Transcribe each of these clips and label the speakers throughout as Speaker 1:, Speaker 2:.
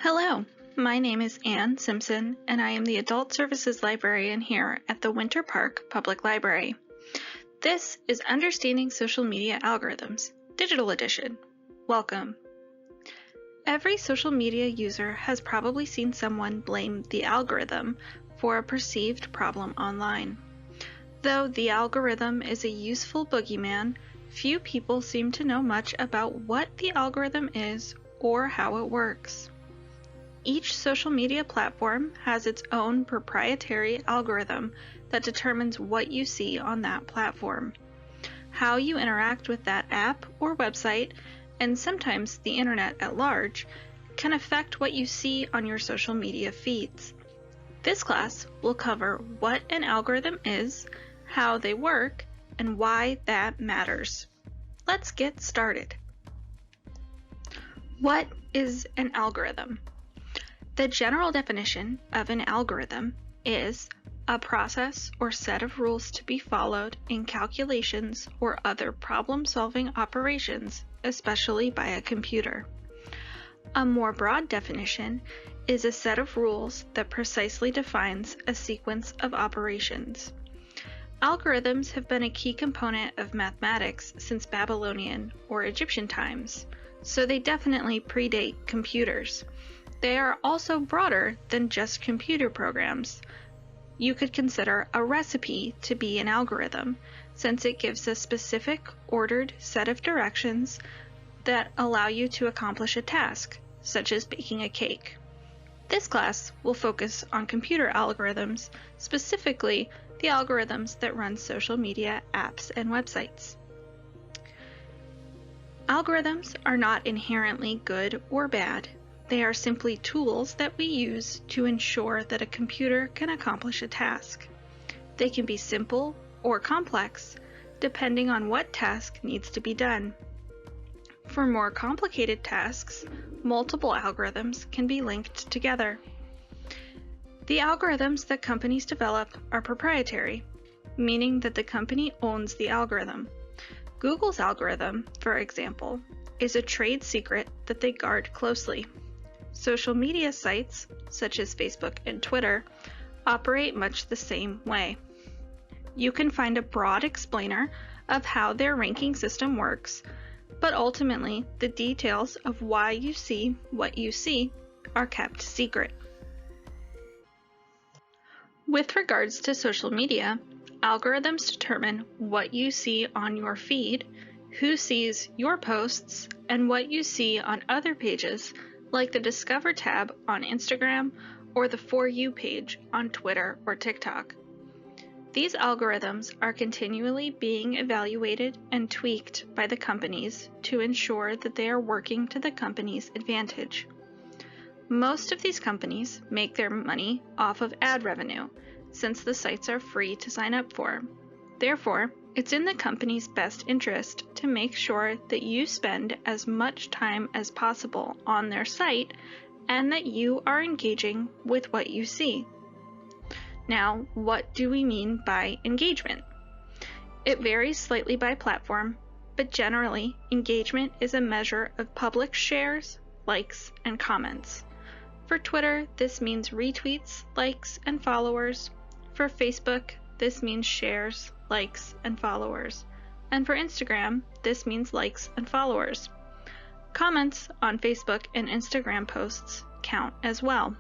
Speaker 1: Hello, my name is Ann Simpson, and I am the Adult Services Librarian here at the Winter Park Public Library. This is Understanding Social Media Algorithms, Digital Edition. Welcome. Every social media user has probably seen someone blame the algorithm for a perceived problem online. Though the algorithm is a useful boogeyman, few people seem to know much about what the algorithm is or how it works. Each social media platform has its own proprietary algorithm that determines what you see on that platform. How you interact with that app or website, and sometimes the internet at large, can affect what you see on your social media feeds. This class will cover what an algorithm is, how they work, and why that matters. Let's get started. What is an algorithm? The general definition of an algorithm is a process or set of rules to be followed in calculations or other problem-solving operations, especially by a computer. A more broad definition is a set of rules that precisely defines a sequence of operations. Algorithms have been a key component of mathematics since Babylonian or Egyptian times, so they definitely predate computers. They are also broader than just computer programs. You could consider a recipe to be an algorithm, since it gives a specific, ordered set of directions that allow you to accomplish a task, such as baking a cake. This class will focus on computer algorithms, specifically the algorithms that run social media apps and websites. Algorithms are not inherently good or bad. They are simply tools that we use to ensure that a computer can accomplish a task. They can be simple or complex, depending on what task needs to be done. For more complicated tasks, multiple algorithms can be linked together. The algorithms that companies develop are proprietary, meaning that the company owns the algorithm. Google's algorithm, for example, is a trade secret that they guard closely. Social media sites, such as Facebook and Twitter, operate much the same way. You can find a broad explainer of how their ranking system works, but ultimately the details of why you see what you see are kept secret. With regards to social media, algorithms determine what you see on your feed, who sees your posts, and what you see on other pages like the Discover tab on Instagram or the For You page on Twitter or TikTok. These algorithms are continually being evaluated and tweaked by the companies to ensure that they are working to the company's advantage. Most of these companies make their money off of ad revenue, since the sites are free to sign up for. Therefore, it's in the company's best interest to make sure that you spend as much time as possible on their site and that you are engaging with what you see. Now, what do we mean by engagement? It varies slightly by platform, but generally, engagement is a measure of public shares, likes, and comments. For Twitter, this means retweets, likes, and followers. For Facebook, this means shares, likes, and followers. And for Instagram, this means likes and followers. Comments on Facebook and Instagram posts count as well.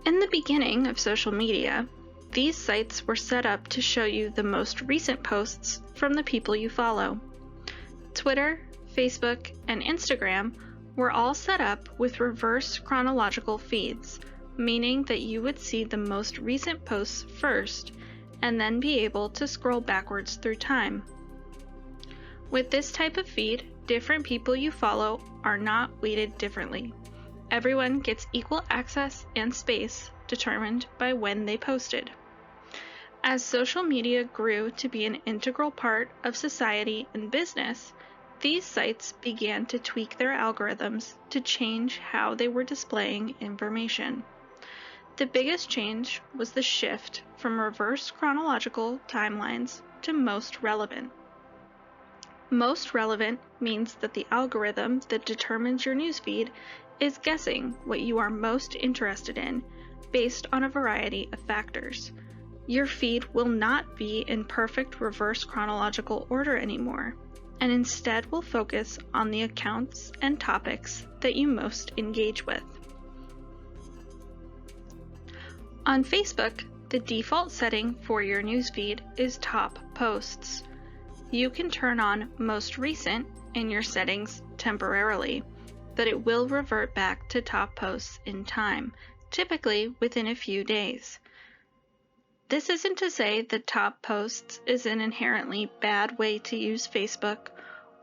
Speaker 1: In the beginning of social media, these sites were set up to show you the most recent posts from the people you follow. Twitter, Facebook, and Instagram were all set up with reverse chronological feeds, meaning that you would see the most recent posts first and then be able to scroll backwards through time. With this type of feed, different people you follow are not weighted differently. Everyone gets equal access and space determined by when they posted. As social media grew to be an integral part of society and business, these sites began to tweak their algorithms to change how they were displaying information. The biggest change was the shift from reverse chronological timelines to most relevant. Most relevant means that the algorithm that determines your newsfeed is guessing what you are most interested in based on a variety of factors. Your feed will not be in perfect reverse chronological order anymore, and instead will focus on the accounts and topics that you most engage with. On Facebook, the default setting for your newsfeed is top posts. You can turn on most recent in your settings temporarily, but it will revert back to top posts in time, typically within a few days. This isn't to say that top posts is an inherently bad way to use Facebook,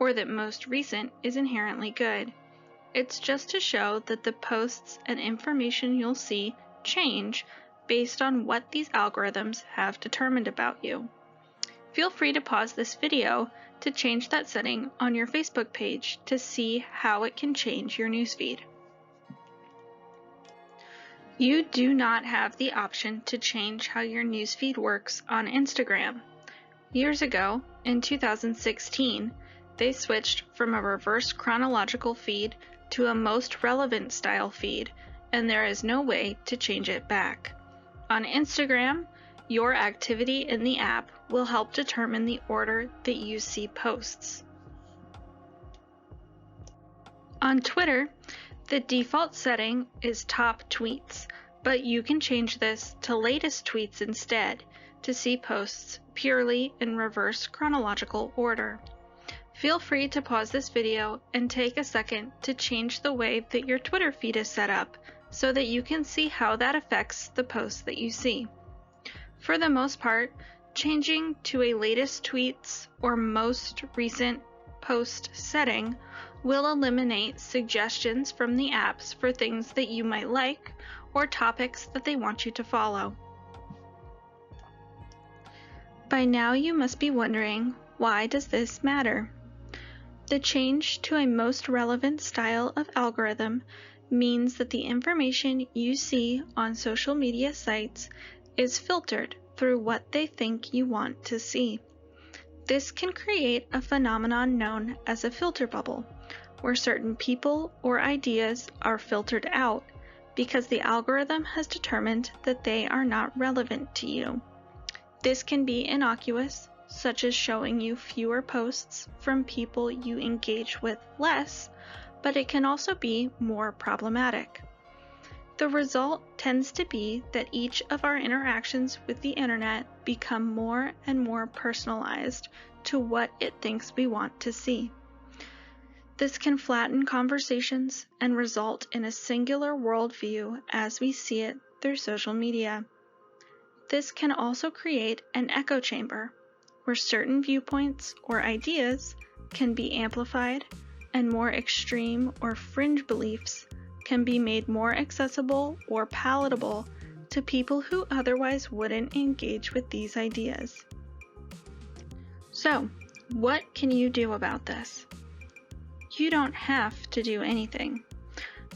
Speaker 1: or that most recent is inherently good. It's just to show that the posts and information you'll see change based on what these algorithms have determined about you. Feel free to pause this video to change that setting on your Facebook page to see how it can change your newsfeed. You do not have the option to change how your newsfeed works on Instagram. Years ago, in 2016, they switched from a reverse chronological feed to a most relevant style feed, and there is no way to change it back. On Instagram, your activity in the app will help determine the order that you see posts. On Twitter, the default setting is top tweets, but you can change this to latest tweets instead to see posts purely in reverse chronological order. Feel free to pause this video and take a second to change the way that your Twitter feed is set up so that you can see how that affects the posts that you see. For the most part, changing to a latest tweets or most recent post setting will eliminate suggestions from the apps for things that you might like or topics that they want you to follow. By now you must be wondering, why does this matter? The change to a most relevant style of algorithm means that the information you see on social media sites is filtered through what they think you want to see. This can create a phenomenon known as a filter bubble, where certain people or ideas are filtered out because the algorithm has determined that they are not relevant to you. This can be innocuous, such as showing you fewer posts from people you engage with less, but it can also be more problematic. The result tends to be that each of our interactions with the internet become more and more personalized to what it thinks we want to see. This can flatten conversations and result in a singular worldview as we see it through social media. This can also create an echo chamber, where certain viewpoints or ideas can be amplified and more extreme or fringe beliefs can be made more accessible or palatable to people who otherwise wouldn't engage with these ideas. So, what can you do about this? You don't have to do anything.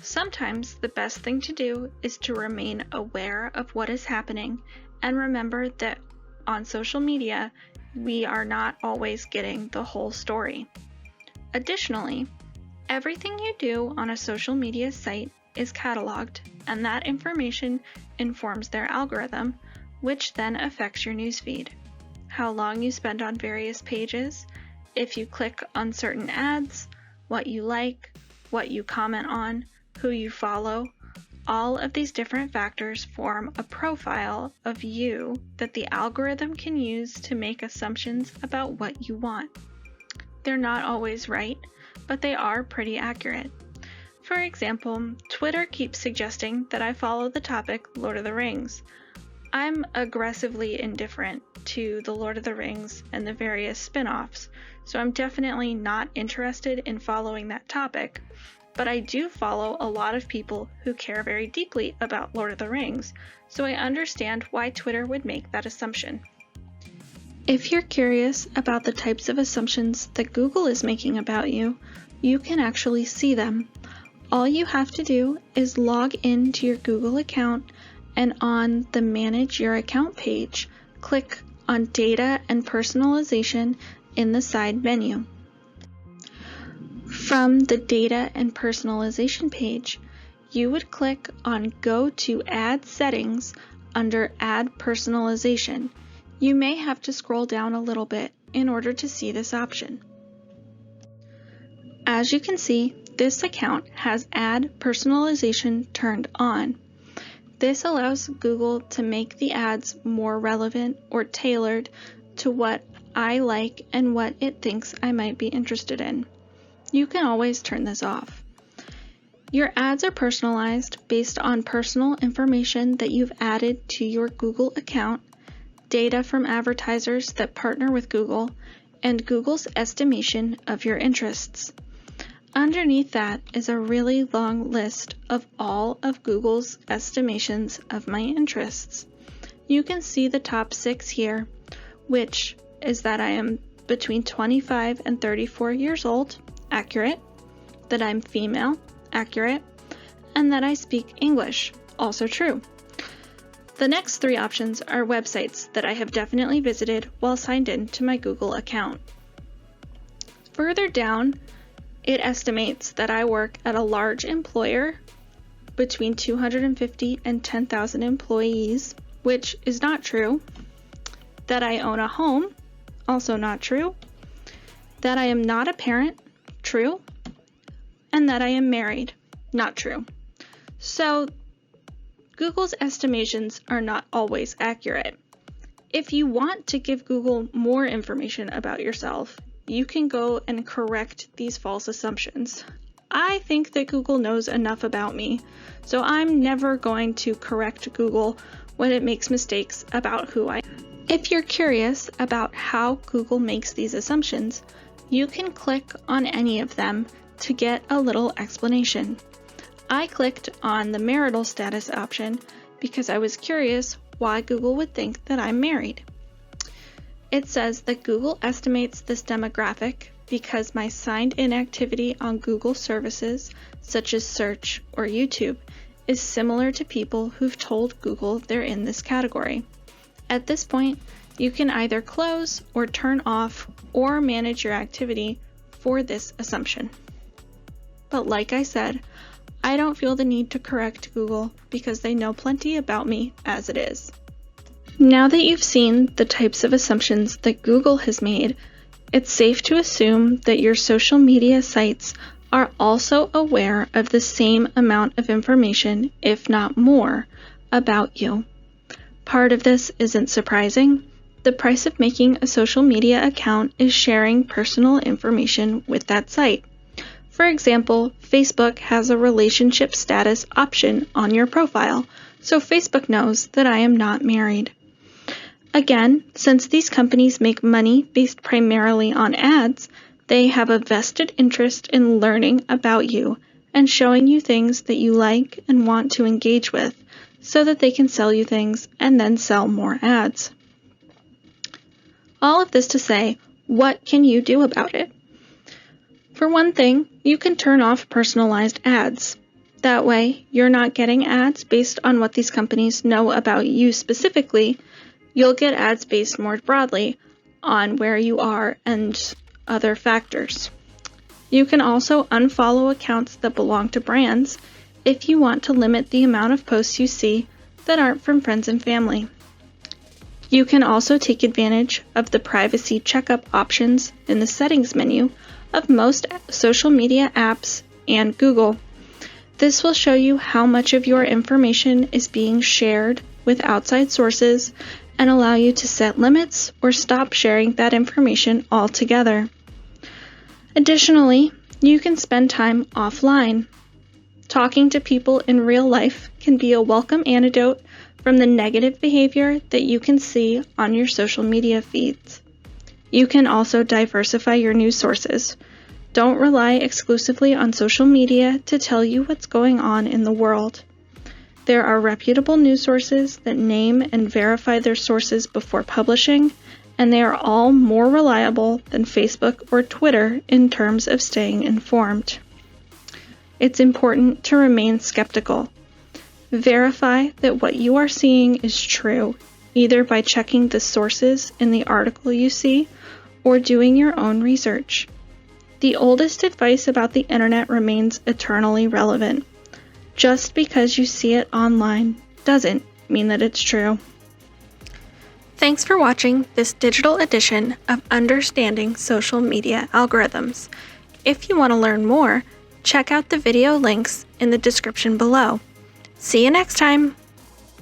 Speaker 1: Sometimes the best thing to do is to remain aware of what is happening and remember that on social media, we are not always getting the whole story. Additionally, everything you do on a social media site is cataloged, and that information informs their algorithm, which then affects your newsfeed. How long you spend on various pages, if you click on certain ads, what you like, what you comment on, who you follow, all of these different factors form a profile of you that the algorithm can use to make assumptions about what you want. They're not always right, but they are pretty accurate. For example, Twitter keeps suggesting that I follow the topic Lord of the Rings. I'm aggressively indifferent to the Lord of the Rings and the various spin-offs, so I'm definitely not interested in following that topic, but I do follow a lot of people who care very deeply about Lord of the Rings, so I understand why Twitter would make that assumption. If you're curious about the types of assumptions that Google is making about you, you can actually see them. All you have to do is log in to your Google account, and on the Manage Your Account page, click on Data and Personalization in the side menu. From the Data and Personalization page, you would click on Go to Ad Settings under Ad Personalization. You may have to scroll down a little bit in order to see this option. As you can see, this account has Ad Personalization turned on. This allows Google to make the ads more relevant or tailored to what I like and what it thinks I might be interested in. You can always turn this off. Your ads are personalized based on personal information that you've added to your Google account, data from advertisers that partner with Google, and Google's estimation of your interests. Underneath that is a really long list of all of Google's estimations of my interests. You can see the top 6 here, which is that I am between 25 and 34 years old, accurate, that I'm female, accurate, and that I speak English, also true. The next 3 options are websites that I have definitely visited while signed in to my Google account. Further down, it estimates that I work at a large employer between 250 and 10,000 employees, which is not true. That I own a home, also not true. That I am not a parent, true. And that I am married, not true. So Google's estimations are not always accurate. If you want to give Google more information about yourself, you can go and correct these false assumptions. I think that Google knows enough about me, so I'm never going to correct Google when it makes mistakes about who I am. If you're curious about how Google makes these assumptions, you can click on any of them to get a little explanation. I clicked on the marital status option because I was curious why Google would think that I'm married. It says that Google estimates this demographic because my signed-in activity on Google services, such as search or YouTube, is similar to people who've told Google they're in this category. At this point, you can either close or turn off or manage your activity for this assumption. But like I said, I don't feel the need to correct Google because they know plenty about me as it is. Now that you've seen the types of assumptions that Google has made, it's safe to assume that your social media sites are also aware of the same amount of information, if not more, about you. Part of this isn't surprising. The price of making a social media account is sharing personal information with that site. For example, Facebook has a relationship status option on your profile, so Facebook knows that I am not married. Again, since these companies make money based primarily on ads, they have a vested interest in learning about you and showing you things that you like and want to engage with so that they can sell you things and then sell more ads. All of this to say, what can you do about it? For one thing, you can turn off personalized ads. That way, you're not getting ads based on what these companies know about you specifically. You'll get ads based more broadly on where you are and other factors. You can also unfollow accounts that belong to brands if you want to limit the amount of posts you see that aren't from friends and family. You can also take advantage of the privacy checkup options in the settings menu of most social media apps and Google. This will show you how much of your information is being shared with outside sources and allow you to set limits or stop sharing that information altogether. Additionally, you can spend time offline. Talking to people in real life can be a welcome antidote from the negative behavior that you can see on your social media feeds. You can also diversify your news sources. Don't rely exclusively on social media to tell you what's going on in the world. There are reputable news sources that name and verify their sources before publishing, and they are all more reliable than Facebook or Twitter in terms of staying informed. It's important to remain skeptical. Verify that what you are seeing is true, either by checking the sources in the article you see or doing your own research. The oldest advice about the internet remains eternally relevant. Just because you see it online doesn't mean that it's true. Thanks for watching this digital edition of Understanding Social Media Algorithms. If you want to learn more, check out the video links in the description below. See you next time!